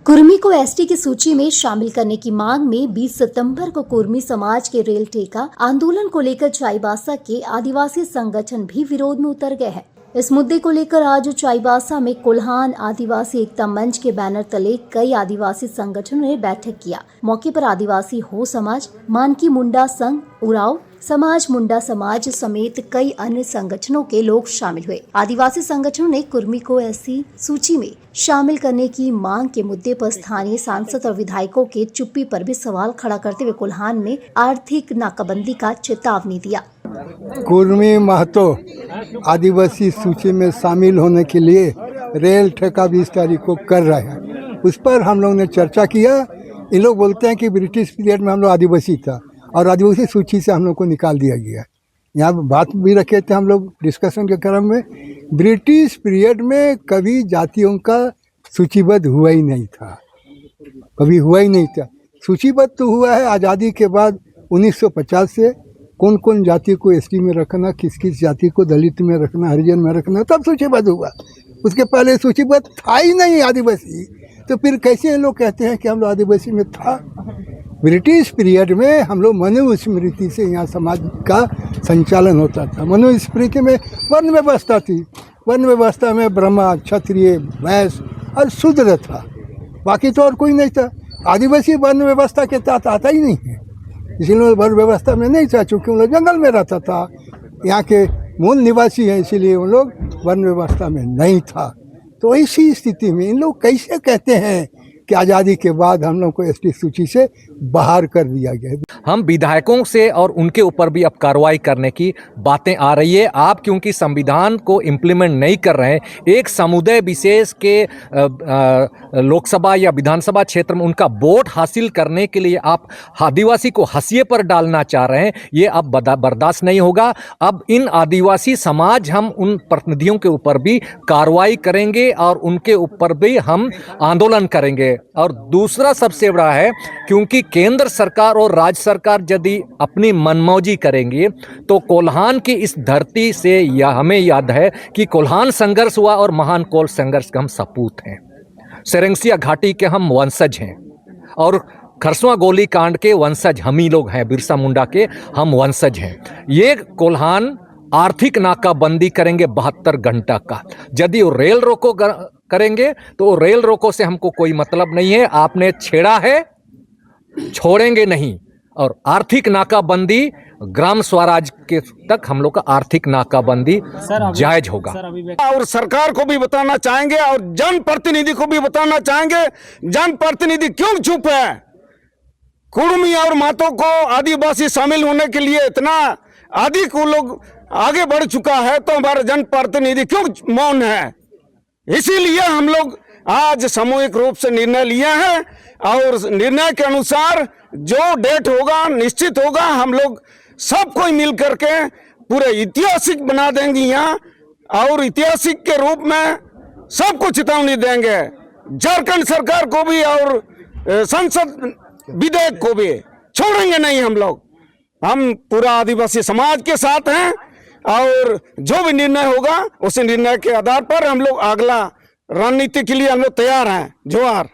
कुर्मी को एसटी की सूची में शामिल करने की मांग में 20 सितंबर को कुर्मी समाज के रेल ठेका आंदोलन को लेकर चाईबासा के आदिवासी संगठन भी विरोध में उतर गए हैं। इस मुद्दे को लेकर आज चाईबासा में कोल्हान आदिवासी एकता मंच के बैनर तले कई आदिवासी संगठनों ने बैठक किया। मौके पर आदिवासी हो समाज, मानकी मुंडा संघ, उराव समाज, मुंडा समाज समेत कई अन्य संगठनों के लोग शामिल हुए। आदिवासी संगठनों ने कुर्मी को ऐसी सूची में शामिल करने की मांग के मुद्दे पर स्थानीय सांसद और विधायकों के चुप्पी पर भी सवाल खड़ा करते हुए कोल्हान में आर्थिक नाकाबंदी का चेतावनी दिया। कुर्मी महतो आदिवासी सूची में शामिल होने के लिए रेल ठेका 20 तारीख को कर रहे हैं। उस पर हम लोग ने चर्चा किया। इन लोग बोलते हैं कि ब्रिटिश पीरियड में हम लोग आदिवासी था और आदिवासी सूची से हम लोग को निकाल दिया गया। यहाँ बात भी रखे थे हम लोग डिस्कशन के क्रम में। ब्रिटिश पीरियड में कभी जातियों का सूचीबद्ध हुआ ही नहीं था, कभी हुआ ही नहीं था। सूचीबद्ध तो हुआ है आज़ादी के बाद 1950 से, कौन कौन जाति को एसटी में रखना, किस किस जाति को दलित में रखना, हरिजन में रखना, तब सूचीबद्ध हुआ। उसके पहले सूचीबद्ध था ही नहीं आदिवासी। तो फिर कैसे लोग कहते हैं कि हम लोग आदिवासी में था? ब्रिटिश पीरियड में हम लोग मनुस्मृति से यहाँ समाज का संचालन होता था। मनुस्मृति में वर्ण व्यवस्था थी। वर्ण व्यवस्था में ब्राह्मण, क्षत्रिय, वैश्य और शूद्र था, बाकी तो और कोई नहीं था। आदिवासी वर्ण व्यवस्था के तहत आता ही नहीं है, इसीलिए वर्ण व्यवस्था में नहीं था, चूँकि उन लोग जंगल में रहता था। यहाँ के मूल निवासी हैं, इसीलिए उन लोग वर्ण व्यवस्था में नहीं था। तो ऐसी स्थिति में इन लोग कैसे कहते हैं कि आज़ादी के बाद हम लोग को एसटी सूची से बाहर कर दिया गया। हम विधायकों से और उनके ऊपर भी अब कार्रवाई करने की बातें आ रही है। आप क्योंकि संविधान को इम्प्लीमेंट नहीं कर रहे हैं, एक समुदाय विशेष के लोकसभा या विधानसभा क्षेत्र में उनका वोट हासिल करने के लिए आप आदिवासी को हाशिए पर डालना चाह रहे हैं, ये अब बर्दाश्त नहीं होगा। अब इन आदिवासी समाज, हम उन प्रतिनिधियों के ऊपर भी कार्रवाई करेंगे और उनके ऊपर भी हम आंदोलन करेंगे। और दूसरा सबसे बड़ा है, क्योंकि केंद्र सरकार और राज्य सरकार यदि अपनी मनमौजी करेंगी तो कोल्हान की इस धरती से, या हमें याद है कि कोल्हान संघर्ष हुआ और महान कोल संघर्ष के हम सपूत हैं, सेरेंसिया घाटी के हम वंशज हैं और खरसुआ गोली कांड के वंशज हम ही लोग हैं, बिरसा मुंडा के हम वंशज हैं। ये कोल्हान आर्थिक नाकाबंदी करेंगे 72 घंटा का। यदि वो रेल रोको करेंगे तो रेल रोको से हमको कोई मतलब नहीं है। आपने छेड़ा है, छोड़ेंगे नहीं। और आर्थिक नाकाबंदी, ग्राम स्वराज के तक हम लोग का आर्थिक नाकाबंदी जायज होगा। और सरकार को भी बताना चाहेंगे और जनप्रतिनिधि को भी बताना चाहेंगे, जनप्रतिनिधि क्यों चुप है? कुर्मी और मातों को आदिवासी शामिल होने के लिए इतना अधिक वो लोग आगे बढ़ चुका है, तो हमारे जनप्रतिनिधि क्यों मौन है? इसीलिए हम लोग आज सामूहिक रूप से निर्णय लिया है और निर्णय के अनुसार जो डेट होगा, निश्चित होगा, हम लोग सब कोई मिल करके पूरे ऐतिहासिक बना देंगे यहाँ, और ऐतिहासिक के रूप में सबको चेतावनी देंगे। झारखंड सरकार को भी और संसद विधेयक को भी छोड़ेंगे नहीं हम लोग। हम पूरा आदिवासी समाज के साथ हैं और जो भी निर्णय होगा उस निर्णय के आधार पर हम लोग अगला रणनीति के लिए हम लोग तैयार हैं। जोहार।